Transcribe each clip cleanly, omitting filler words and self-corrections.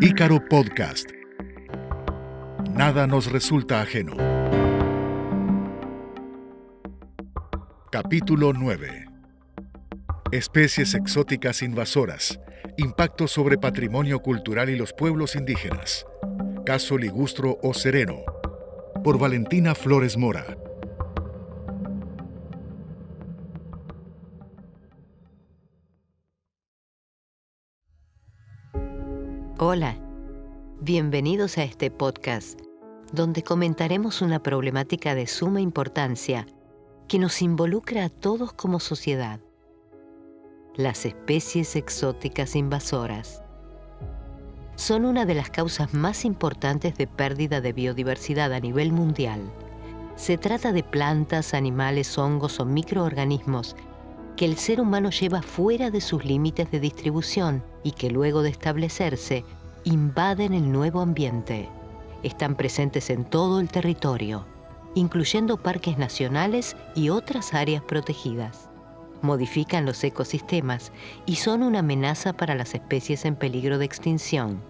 Ícaro Podcast. Nada nos resulta ajeno. Capítulo 9. Especies exóticas invasoras. Impacto sobre patrimonio cultural y los pueblos indígenas. Caso Ligustro o Sereno. Por Valentina Flores Mora. Hola, bienvenidos a este podcast, donde comentaremos una problemática de suma importancia que nos involucra a todos como sociedad: las especies exóticas invasoras. Son una de las causas más importantes de pérdida de biodiversidad a nivel mundial. Se trata de plantas, animales, hongos o microorganismos que el ser humano lleva fuera de sus límites de distribución y que luego de establecerse, invaden el nuevo ambiente. Están presentes en todo el territorio, incluyendo parques nacionales y otras áreas protegidas. Modifican los ecosistemas y son una amenaza para las especies en peligro de extinción.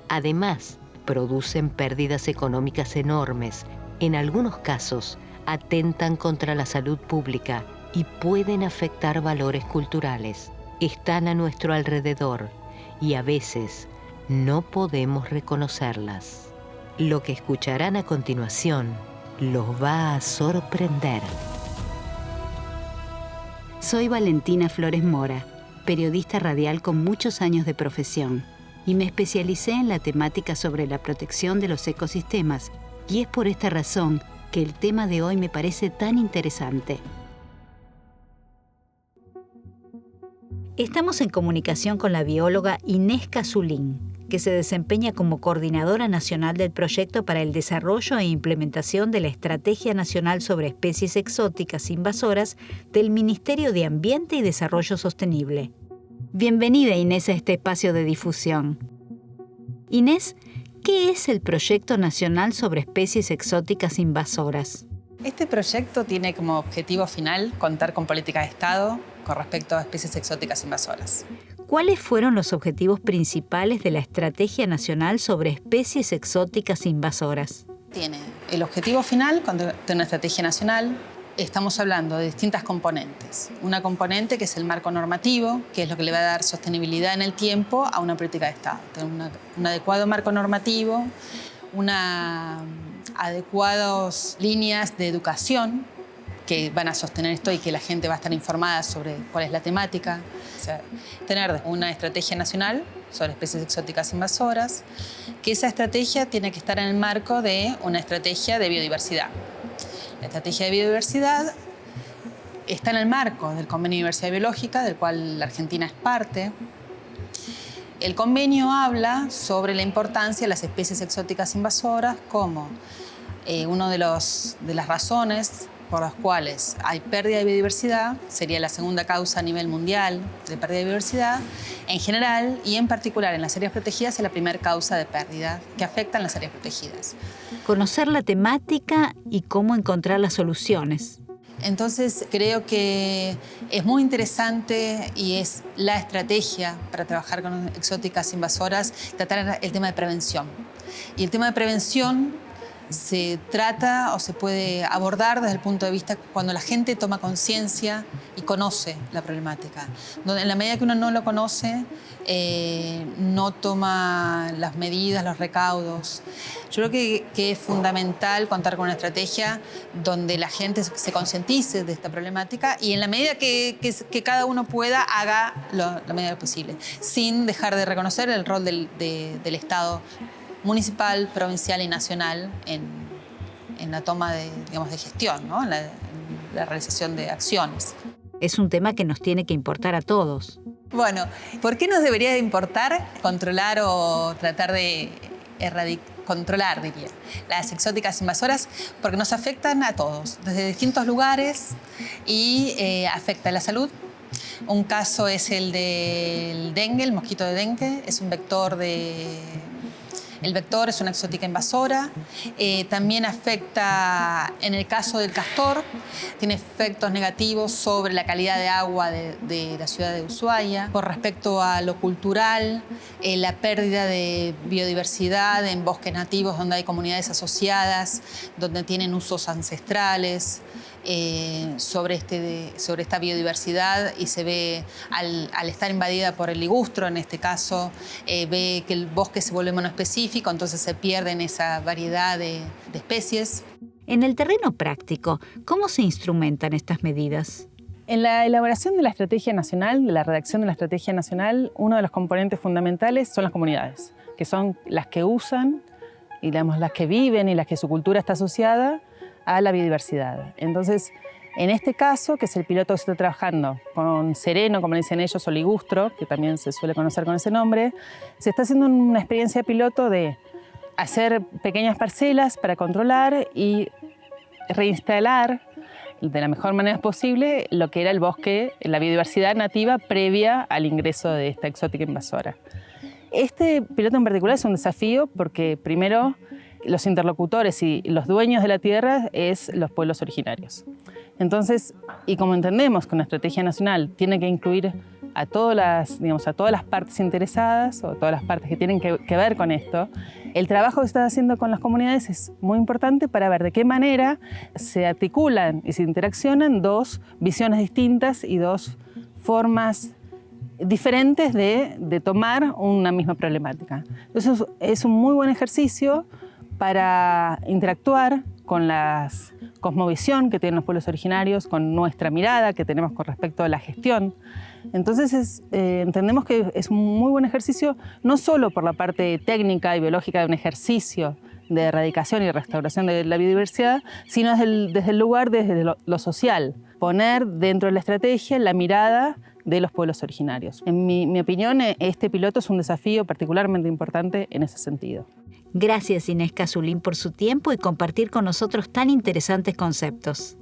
Además, producen pérdidas económicas enormes. En algunos casos, atentan contra la salud pública y pueden afectar valores culturales. Están a nuestro alrededor y a veces no podemos reconocerlas. Lo que escucharán a continuación los va a sorprender. Soy Valentina Flores Mora, periodista radial con muchos años de profesión, y me especialicé en la temática sobre la protección de los ecosistemas, y es por esta razón que el tema de hoy me parece tan interesante. Estamos en comunicación con la bióloga Inés Casulín, que se desempeña como coordinadora nacional del proyecto para el desarrollo e implementación de la Estrategia Nacional sobre Especies Exóticas Invasoras del Ministerio de Ambiente y Desarrollo Sostenible. Bienvenida, Inés, a este espacio de difusión. Inés, ¿qué es el Proyecto Nacional sobre Especies Exóticas Invasoras? Este proyecto tiene como objetivo final contar con políticas de Estado con respecto a especies exóticas invasoras. ¿Cuáles fueron los objetivos principales de la Estrategia Nacional sobre Especies Exóticas Invasoras? Tiene el objetivo final de una estrategia nacional. Estamos hablando de distintas componentes. Una componente que es el marco normativo, que es lo que le va a dar sostenibilidad en el tiempo a una política de Estado. Tener un adecuado marco normativo, adecuadas líneas de educación que van a sostener esto y que la gente va a estar informada sobre cuál es la temática. O sea, tener una estrategia nacional sobre especies exóticas invasoras, que esa estrategia tiene que estar en el marco de una estrategia de biodiversidad. La estrategia de biodiversidad está en el marco del Convenio de Diversidad Biológica, del cual la Argentina es parte. El convenio habla sobre la importancia de las especies exóticas invasoras como una de las razones por las cuales hay pérdida de biodiversidad, sería la segunda causa a nivel mundial de pérdida de biodiversidad, en general y en particular en las áreas protegidas es la primera causa de pérdida que afectan las áreas protegidas. Conocer la temática y cómo encontrar las soluciones. Entonces creo que es muy interesante y es la estrategia para trabajar con exóticas invasoras, tratar el tema de prevención. Y el tema de prevención se trata o se puede abordar desde el punto de vista cuando la gente toma conciencia y conoce la problemática. En la medida que uno no lo conoce, no toma las medidas, los recaudos. Yo creo que es fundamental contar con una estrategia donde la gente se concientice de esta problemática y en la medida que cada uno pueda, haga la medida posible, sin dejar de reconocer el rol del Estado municipal, provincial y nacional en la toma de gestión, ¿no? en la realización de acciones. Es un tema que nos tiene que importar a todos. Bueno, ¿por qué nos debería de importar controlar o tratar de controlar, diría, las exóticas invasoras? Porque nos afectan a todos, desde distintos lugares y afecta a la salud. Un caso es el del dengue, el mosquito de dengue, es un vector El vector es una exótica invasora. También afecta, en el caso del castor, tiene efectos negativos sobre la calidad de agua de la ciudad de Ushuaia. Con respecto a lo cultural, la pérdida de biodiversidad en bosques nativos donde hay comunidades asociadas, donde tienen usos ancestrales, sobre esta biodiversidad, y se ve al estar invadida por el ligustro, en este caso, ve que el bosque se vuelve monoespecífico, entonces se pierden esa variedad de especies. En el terreno práctico, ¿cómo se instrumentan estas medidas? En la elaboración de la estrategia nacional, de la redacción de la estrategia nacional, uno de los componentes fundamentales son las comunidades, que son las que usan, y las que viven y las que su cultura está asociada a la biodiversidad. Entonces, en este caso, que es el piloto que se está trabajando con sereno, como le dicen ellos, o ligustro, que también se suele conocer con ese nombre, se está haciendo una experiencia piloto de hacer pequeñas parcelas para controlar y reinstalar de la mejor manera posible lo que era el bosque, la biodiversidad nativa previa al ingreso de esta exótica invasora. Este piloto en particular es un desafío porque, primero, los interlocutores y los dueños de la tierra es los pueblos originarios. Entonces, y como entendemos que una estrategia nacional tiene que incluir a todas las partes interesadas o todas las partes que tienen que ver con esto, el trabajo que se está haciendo con las comunidades es muy importante para ver de qué manera se articulan y se interaccionan dos visiones distintas y dos formas diferentes de tomar una misma problemática. Entonces, es un muy buen ejercicio para interactuar con la cosmovisión que tienen los pueblos originarios, con nuestra mirada que tenemos con respecto a la gestión. Entonces, entendemos que es un muy buen ejercicio, no solo por la parte técnica y biológica de un ejercicio de erradicación y restauración de la biodiversidad, sino desde el lugar, desde lo social. Poner dentro de la estrategia la mirada de los pueblos originarios. En mi opinión, este piloto es un desafío particularmente importante en ese sentido. Gracias, Inés Zulín, por su tiempo y compartir con nosotros tan interesantes conceptos.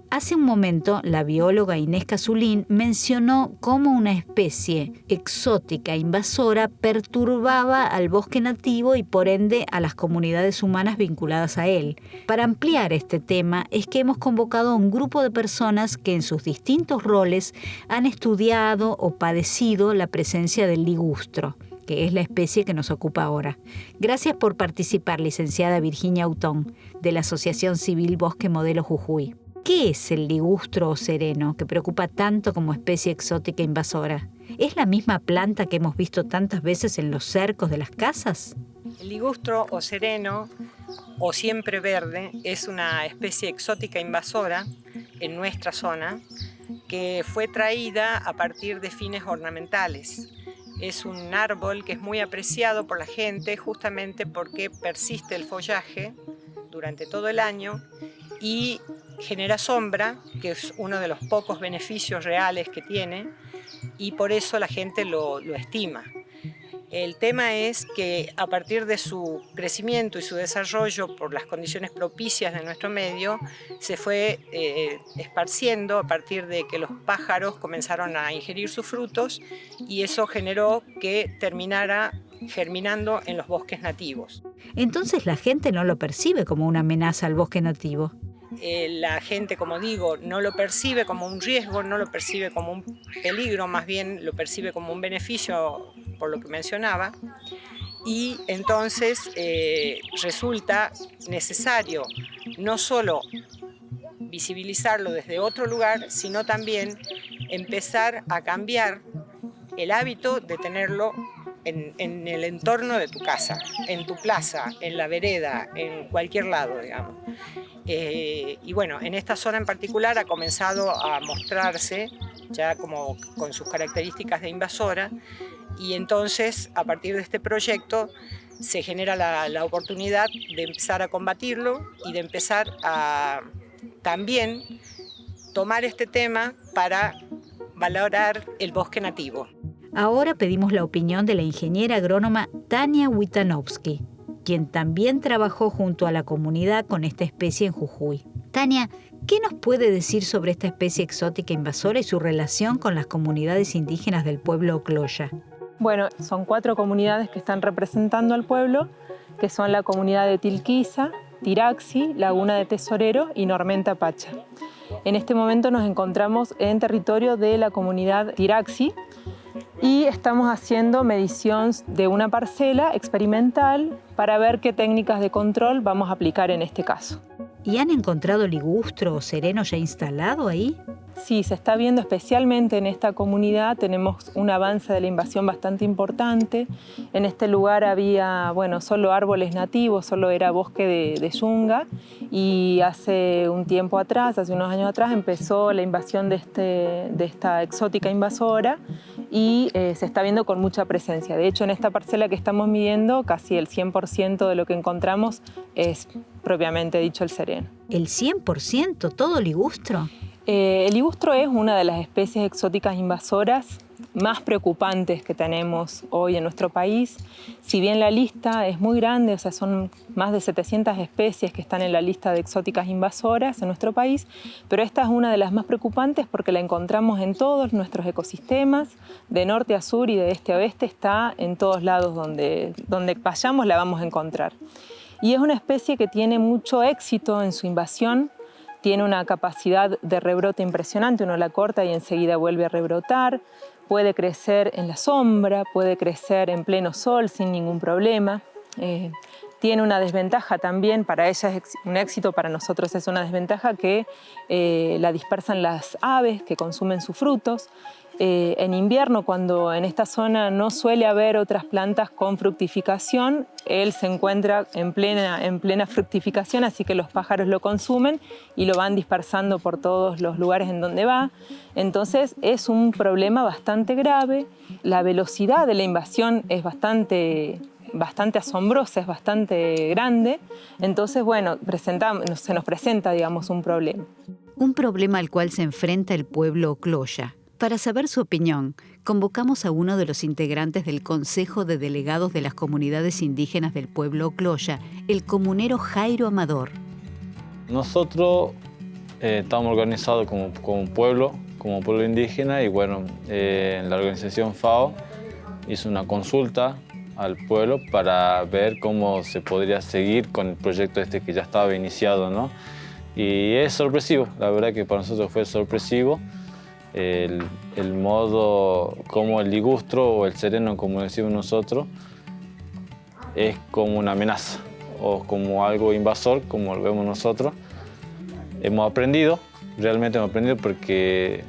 Hace un momento, la bióloga Inés Zulín mencionó cómo una especie exótica invasora perturbaba al bosque nativo y por ende a las comunidades humanas vinculadas a él. Para ampliar este tema es que hemos convocado a un grupo de personas que en sus distintos roles han estudiado o padecido la presencia del ligustro, que es la especie que nos ocupa ahora. Gracias por participar, licenciada Virginia Autón, de la Asociación Civil Bosque Modelo Jujuy. ¿Qué es el ligustro o sereno que preocupa tanto como especie exótica invasora? ¿Es la misma planta que hemos visto tantas veces en los cercos de las casas? El ligustro o sereno o siempre verde es una especie exótica invasora en nuestra zona que fue traída a partir de fines ornamentales. Es un árbol que es muy apreciado por la gente justamente porque persiste el follaje durante todo el año y genera sombra, que es uno de los pocos beneficios reales que tiene, y por eso la gente lo estima. El tema es que a partir de su crecimiento y su desarrollo por las condiciones propicias de nuestro medio, se fue esparciendo a partir de que los pájaros comenzaron a ingerir sus frutos y eso generó que terminara germinando en los bosques nativos. Entonces la gente no lo percibe como una amenaza al bosque nativo. La gente, como digo, no lo percibe como un riesgo, no lo percibe como un peligro, más bien lo percibe como un beneficio, por lo que mencionaba, y entonces resulta necesario no solo visibilizarlo desde otro lugar, sino también empezar a cambiar el hábito de tenerlo en el entorno de tu casa, en tu plaza, en la vereda, en cualquier lado, digamos. Y bueno, en esta zona en particular ha comenzado a mostrarse ya como con sus características de invasora y entonces a partir de este proyecto se genera la oportunidad de empezar a combatirlo y de empezar a también tomar este tema para valorar el bosque nativo. Ahora pedimos la opinión de la ingeniera agrónoma Tania Witanowski, quien también trabajó junto a la comunidad con esta especie en Jujuy. Tania, ¿qué nos puede decir sobre esta especie exótica invasora y su relación con las comunidades indígenas del pueblo Ocloya? Bueno, son 4 comunidades que están representando al pueblo, que son la comunidad de Tilquiza, Tiraxi, Laguna de Tesorero y Normenta Pacha. En este momento nos encontramos en territorio de la comunidad Tiraxi y estamos haciendo medición de una parcela experimental para ver qué técnicas de control vamos a aplicar en este caso. ¿Y han encontrado ligustro o sereno ya instalado ahí? Sí, se está viendo especialmente en esta comunidad, tenemos un avance de la invasión bastante importante. En este lugar había, solo árboles nativos, solo era bosque de yunga, y hace un tiempo atrás, hace unos años atrás, empezó la invasión de esta exótica invasora y se está viendo con mucha presencia. De hecho, en esta parcela que estamos midiendo, casi el 100% de lo que encontramos es propiamente dicho el sereno. ¿El 100%? ¿Todo ligustro? El ligustro es una de las especies exóticas invasoras más preocupantes que tenemos hoy en nuestro país. Si bien la lista es muy grande, o sea, son más de 700 especies que están en la lista de exóticas invasoras en nuestro país, pero esta es una de las más preocupantes porque la encontramos en todos nuestros ecosistemas, de norte a sur y de este a oeste, está en todos lados donde vayamos la vamos a encontrar. Y es una especie que tiene mucho éxito en su invasión. Tiene una capacidad de rebrote impresionante, uno la corta y enseguida vuelve a rebrotar, puede crecer en la sombra, puede crecer en pleno sol sin ningún problema. Tiene una desventaja también, para ella es un éxito, para nosotros es una desventaja que la dispersan las aves que consumen sus frutos. En invierno, cuando en esta zona no suele haber otras plantas con fructificación, él se encuentra en plena fructificación, así que los pájaros lo consumen y lo van dispersando por todos los lugares en donde va. Entonces es un problema bastante grave. La velocidad de la invasión es bastante asombrosa, es bastante grande. Entonces, se nos presenta, un problema. Un problema al cual se enfrenta el pueblo Ocloya. Para saber su opinión, convocamos a uno de los integrantes del Consejo de Delegados de las Comunidades Indígenas del pueblo Ocloya, el comunero Jairo Amador. Nosotros estamos organizados como pueblo indígena y la organización FAO hizo una consulta al pueblo para ver cómo se podría seguir con el proyecto que ya estaba iniciado, ¿no? Y es sorpresivo, la verdad que para nosotros fue sorpresivo. El modo como el ligustro o el sereno, como decimos nosotros, es como una amenaza o como algo invasor, como lo vemos nosotros. Realmente hemos aprendido porque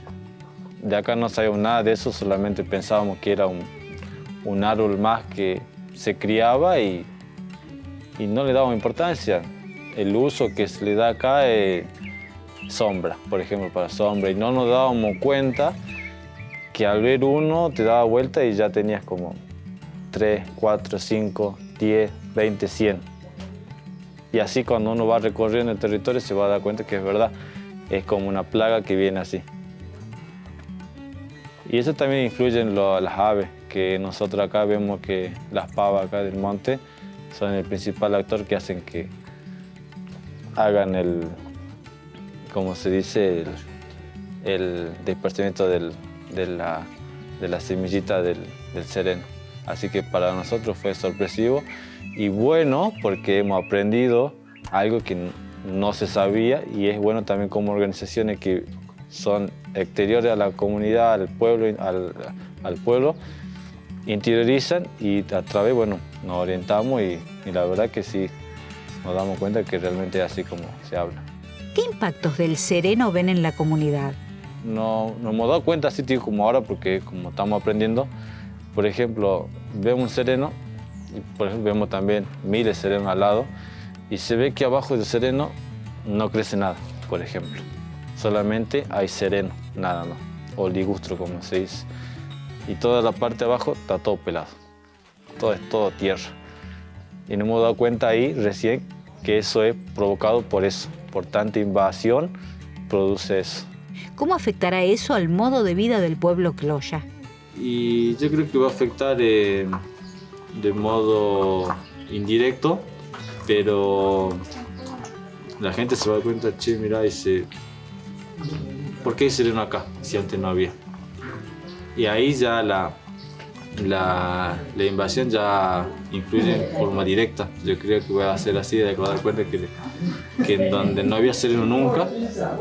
de acá no sabíamos nada de eso, solamente pensábamos que era un árbol más que se criaba y no le dábamos importancia. El uso que se le da acá es sombra, por ejemplo, para sombra, y no nos dábamos cuenta que al ver uno te daba vuelta y ya tenías como 3, 4, 5, 10, 20, 100. Y así cuando uno va recorriendo el territorio se va a dar cuenta que es verdad, es como una plaga que viene así. Y eso también influye en las aves, que nosotros acá vemos que las pavas acá del monte son el principal actor que hacen que hagan el dispersamiento de la semillita del sereno. Así que para nosotros fue sorpresivo y bueno porque hemos aprendido algo que no se sabía y es bueno también como organizaciones que son exteriores a la comunidad, al pueblo, interiorizan y a través, nos orientamos y la verdad que sí, nos damos cuenta que realmente es así como se habla. ¿Qué impactos del sereno ven en la comunidad? No nos hemos dado cuenta así como ahora porque como estamos aprendiendo, por ejemplo, vemos un sereno y por ejemplo vemos también miles de serenos al lado y se ve que abajo del sereno no crece nada, por ejemplo. Solamente hay sereno, nada más, o ligustro como se dice. Y toda la parte de abajo está todo pelado, es todo tierra. Y nos hemos dado cuenta ahí recién que eso es provocado por eso, por tanta invasión produce eso. ¿Cómo afectará eso al modo de vida del pueblo Ocloya? Y yo creo que va a afectar de modo indirecto, pero la gente se va a dar cuenta, mira, ¿por qué hay sereno acá si antes no había? Y ahí ya la invasión ya influye en forma directa. Yo creo que voy a hacer así, de dar cuenta que en donde no había sereno nunca,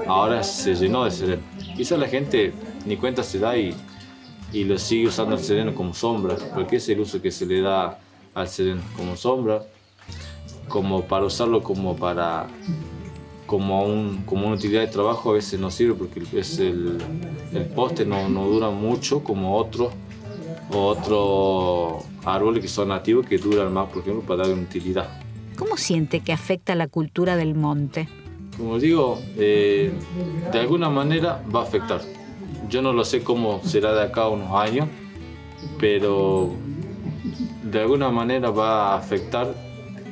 ahora se llenó de sereno. Quizás la gente ni cuenta se da y lo sigue usando el sereno como sombra, porque es el uso que se le da al sereno, como sombra, como para usarlo como una utilidad de trabajo. A veces no sirve porque el poste no dura mucho como otros árboles que son nativos que duran más, por ejemplo, para darle utilidad. ¿Cómo siente que afecta la cultura del monte? Como digo, de alguna manera va a afectar. Yo no lo sé cómo será de acá a unos años, pero de alguna manera va a afectar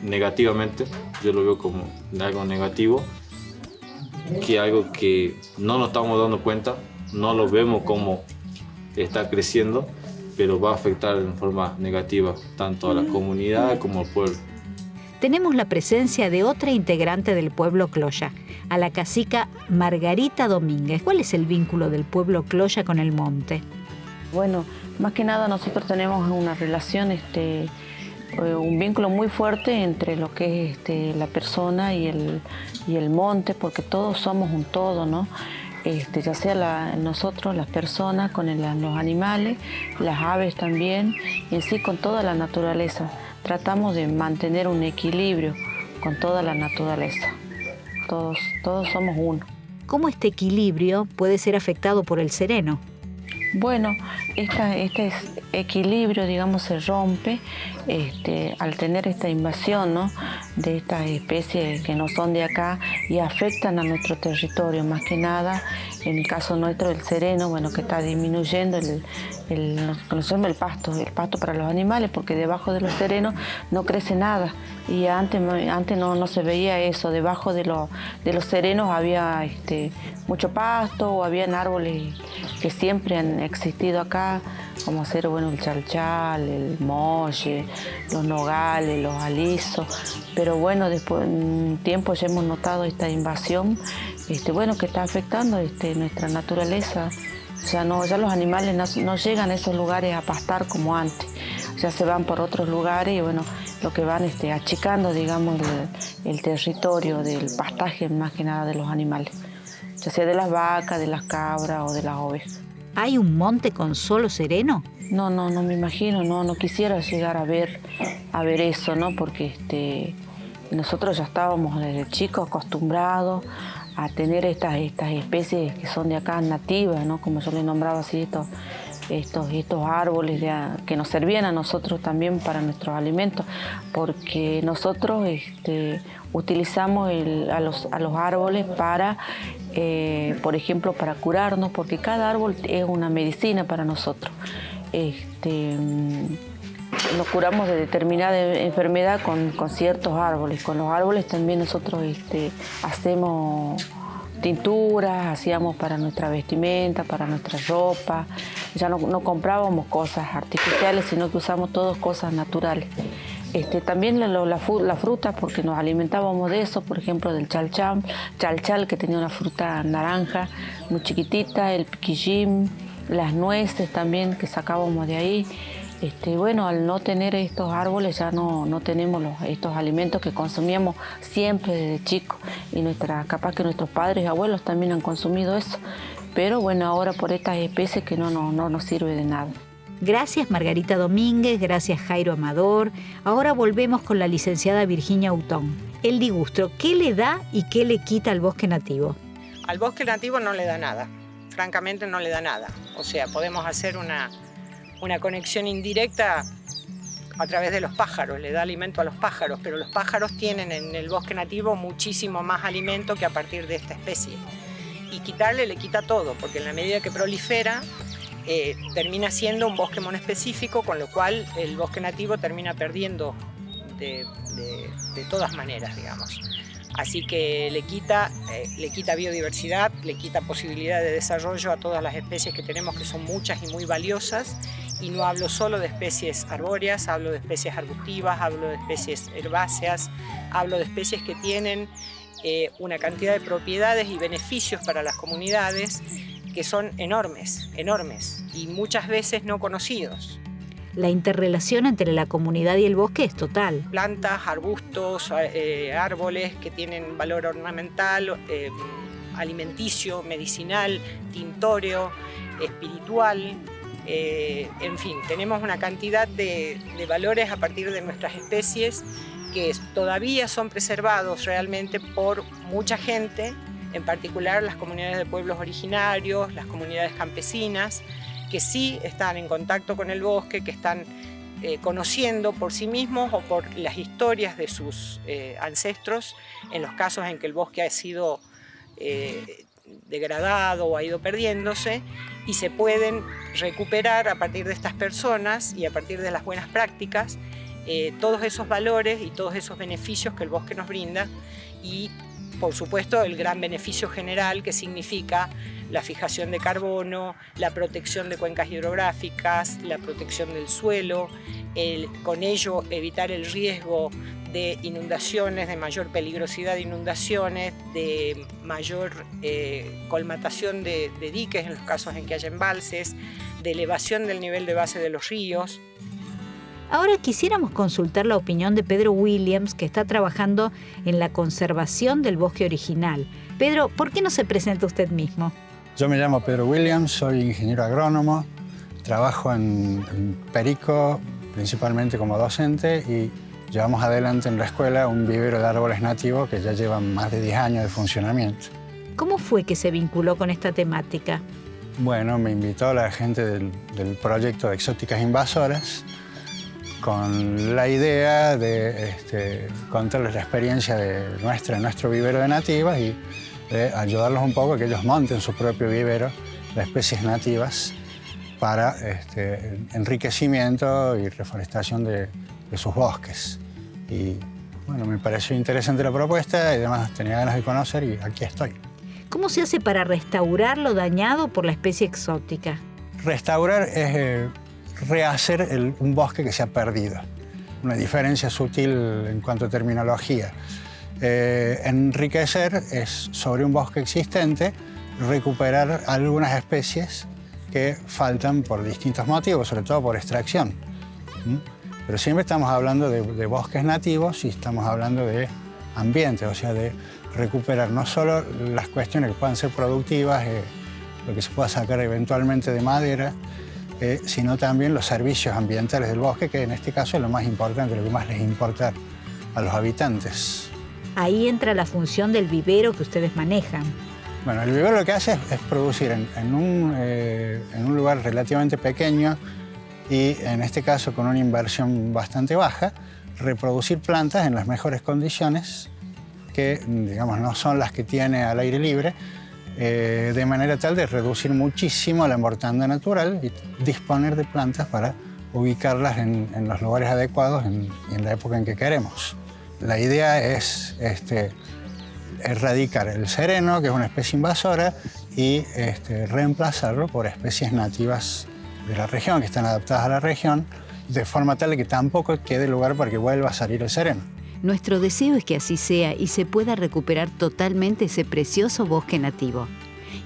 negativamente. Yo lo veo como algo negativo, que algo que no nos estamos dando cuenta, no lo vemos como está creciendo, pero va a afectar en forma negativa tanto a la comunidad como al pueblo. Tenemos la presencia de otra integrante del pueblo Cloya, a la cacica Margarita Domínguez. ¿Cuál es el vínculo del pueblo Cloya con el monte? Bueno, más que nada nosotros tenemos una relación, un vínculo muy fuerte entre lo que es la persona y el monte, porque todos somos un todo, ¿no? Ya sea nosotros, las personas, con los animales, las aves también, y en sí con toda la naturaleza. Tratamos de mantener un equilibrio con toda la naturaleza. Todos somos uno. ¿Cómo este equilibrio puede ser afectado por el sereno? Bueno, este equilibrio, digamos, se rompe al tener esta invasión, ¿no?, de estas especies que no son de acá y afectan a nuestro territorio. Más que nada, en el caso nuestro, el sereno, bueno, que está disminuyendo conocemos el pasto para los animales, porque debajo de los serenos no crece nada. Y antes no se veía eso. Debajo de los serenos había mucho pasto, o habían árboles que siempre han existido acá, como ser, bueno, el chalchal, el molle, los nogales, los alisos. Pero bueno, después en un tiempo ya hemos notado esta invasión, que está afectando nuestra naturaleza. Ya los animales no llegan a esos lugares a pastar como antes. Ya se van por otros lugares y bueno, lo que van achicando, digamos, el territorio del pastaje, más que nada de los animales, ya sea de las vacas, de las cabras o de las ovejas. ¿Hay un monte con solo sereno? No me imagino, no quisiera llegar a ver eso, ¿no? Porque nosotros ya estábamos desde chicos acostumbrados a tener estas especies que son de acá nativas, ¿no? Como yo les nombraba así, estos árboles que nos servían a nosotros también para nuestros alimentos, porque nosotros utilizamos a los árboles para, por ejemplo, para curarnos, porque cada árbol es una medicina para nosotros. Nos curamos de determinada enfermedad con ciertos árboles. Con los árboles también nosotros hacemos tinturas, hacíamos para nuestra vestimenta, para nuestra ropa. Ya no comprábamos cosas artificiales, sino que usamos todas cosas naturales. También la fruta, porque nos alimentábamos de eso, por ejemplo, del chalchal, que tenía una fruta naranja muy chiquitita, el piquillín, las nueces también que sacábamos de ahí. Bueno, al no tener estos árboles ya no tenemos estos alimentos que consumíamos siempre desde chicos, y capaz que nuestros padres y abuelos también han consumido eso, pero bueno, ahora por estas especies que no nos sirve de nada. Gracias Margarita Domínguez, gracias Jairo Amador. Ahora volvemos con la licenciada Virginia Utón. El ligustro, ¿qué le da y qué le quita al bosque nativo? Al bosque nativo no le da nada, francamente no le da nada. O sea, podemos hacer una conexión indirecta a través de los pájaros, le da alimento a los pájaros, pero los pájaros tienen en el bosque nativo muchísimo más alimento que a partir de esta especie. Y quitarle le quita todo, porque en la medida que prolifera, termina siendo un bosque monoespecífico, con lo cual el bosque nativo termina perdiendo de todas maneras, digamos. Así que le quita biodiversidad, le quita posibilidad de desarrollo a todas las especies que tenemos, que son muchas y muy valiosas. Y no hablo solo de especies arbóreas, hablo de especies arbustivas, hablo de especies herbáceas, hablo de especies que tienen una cantidad de propiedades y beneficios para las comunidades que son enormes y muchas veces no conocidos. La interrelación entre la comunidad y el bosque es total. Plantas, arbustos, árboles que tienen valor ornamental, alimenticio, medicinal, tintorio, espiritual. En fin, tenemos una cantidad de valores a partir de nuestras especies que todavía son preservados realmente por mucha gente, en particular las comunidades de pueblos originarios, las comunidades campesinas, que sí están en contacto con el bosque, que están conociendo por sí mismos o por las historias de sus ancestros, en los casos en que el bosque ha sido degradado o ha ido perdiéndose, y se pueden recuperar a partir de estas personas y a partir de las buenas prácticas todos esos valores y todos esos beneficios que el bosque nos brinda, y por supuesto el gran beneficio general que significa la fijación de carbono, la protección de cuencas hidrográficas, la protección del suelo, con ello evitar el riesgo de inundaciones, de mayor peligrosidad de inundaciones, de mayor colmatación de diques en los casos en que haya embalses, de elevación del nivel de base de los ríos. Ahora quisiéramos consultar la opinión de Pedro Williams, que está trabajando en la conservación del bosque original. Pedro, ¿por qué no se presenta usted mismo? Yo me llamo Pedro Williams, soy ingeniero agrónomo, trabajo en Perico, principalmente como docente, y llevamos adelante en la escuela un vivero de árboles nativos que ya llevan más de 10 años de funcionamiento. ¿Cómo fue que se vinculó con esta temática? Bueno, me invitó la gente del proyecto de exóticas invasoras con la idea de contarles la experiencia de nuestro vivero de nativas y de ayudarlos un poco a que ellos monten su propio vivero de especies nativas para enriquecimiento y reforestación de sus bosques. Y bueno, me pareció interesante la propuesta y además tenía ganas de conocer y aquí estoy. ¿Cómo se hace para restaurar lo dañado por la especie exótica? Restaurar es rehacer un bosque que se ha perdido. Una diferencia sutil en cuanto a terminología. Enriquecer es sobre un bosque existente recuperar algunas especies que faltan por distintos motivos, sobre todo por extracción. Pero siempre estamos hablando de bosques nativos y estamos hablando de ambiente, o sea, de recuperar no solo las cuestiones que puedan ser productivas, lo que se pueda sacar eventualmente de madera, sino también los servicios ambientales del bosque, que en este caso es lo más importante, lo que más les importa a los habitantes. Ahí entra la función del vivero que ustedes manejan. Bueno, el vivero lo que hace es producir en un lugar relativamente pequeño y en este caso con una inversión bastante baja, reproducir plantas en las mejores condiciones que, digamos, no son las que tiene al aire libre, de manera tal de reducir muchísimo la mortandad natural y disponer de plantas para ubicarlas en los lugares adecuados y en la época en que queremos. La idea es erradicar el sereno, que es una especie invasora, y reemplazarlo por especies nativas de la región, que están adaptadas a la región, de forma tal de que tampoco quede lugar para que vuelva a salir el sereno. Nuestro deseo es que así sea y se pueda recuperar totalmente ese precioso bosque nativo.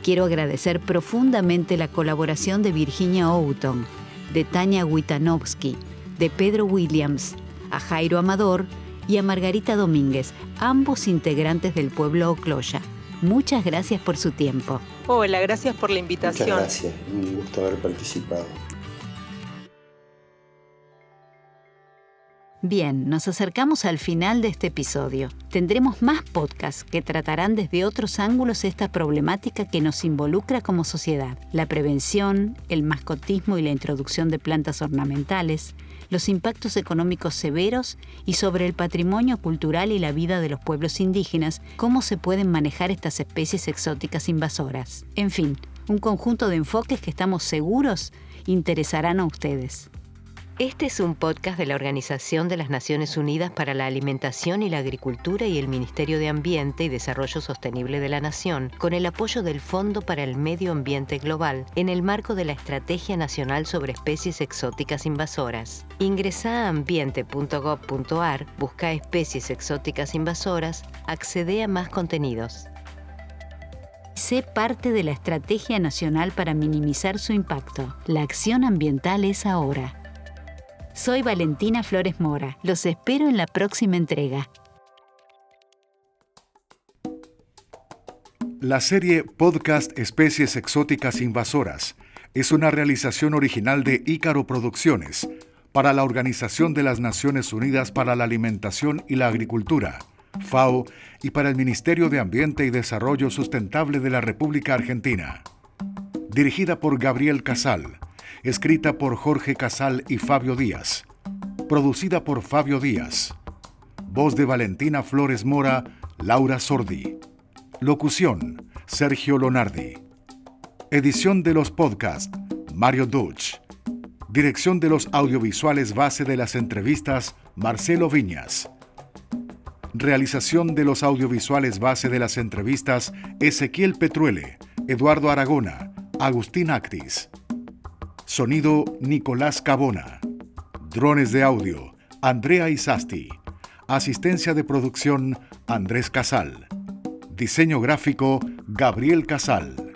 Quiero agradecer profundamente la colaboración de Virginia Oughton, de Tania Witanovsky, de Pedro Williams, a Jairo Amador y a Margarita Domínguez, ambos integrantes del pueblo Ocloya. Muchas gracias por su tiempo. Hola, gracias por la invitación. Muchas gracias, un gusto haber participado. Bien, nos acercamos al final de este episodio. Tendremos más podcasts que tratarán desde otros ángulos esta problemática que nos involucra como sociedad. La prevención, el mascotismo y la introducción de plantas ornamentales, los impactos económicos severos y sobre el patrimonio cultural y la vida de los pueblos indígenas, cómo se pueden manejar estas especies exóticas invasoras. En fin, un conjunto de enfoques que estamos seguros interesarán a ustedes. Este es un podcast de la Organización de las Naciones Unidas para la Alimentación y la Agricultura y el Ministerio de Ambiente y Desarrollo Sostenible de la Nación, con el apoyo del Fondo para el Medio Ambiente Global, en el marco de la Estrategia Nacional sobre Especies Exóticas Invasoras. Ingresá a ambiente.gov.ar, busca especies exóticas invasoras, accede a más contenidos. Sé parte de la Estrategia Nacional para minimizar su impacto. La acción ambiental es ahora. Soy Valentina Flores Mora. Los espero en la próxima entrega. La serie Podcast Especies Exóticas Invasoras es una realización original de Ícaro Producciones para la Organización de las Naciones Unidas para la Alimentación y la Agricultura, FAO, y para el Ministerio de Ambiente y Desarrollo Sustentable de la República Argentina. Dirigida por Gabriel Casal, escrita por Jorge Casal y Fabio Díaz, producida por Fabio Díaz. Voz de Valentina Flores Mora, Laura Sordi. Locución, Sergio Lonardi. Edición de los podcasts, Mario Duch. Dirección de los audiovisuales base de las entrevistas, Marcelo Viñas. Realización de los audiovisuales base de las entrevistas, Ezequiel Petruele, Eduardo Aragona, Agustín Actis. Sonido, Nicolás Cabona. Drones de audio, Andrea Isasti. Asistencia de producción, Andrés Casal. Diseño gráfico, Gabriel Casal.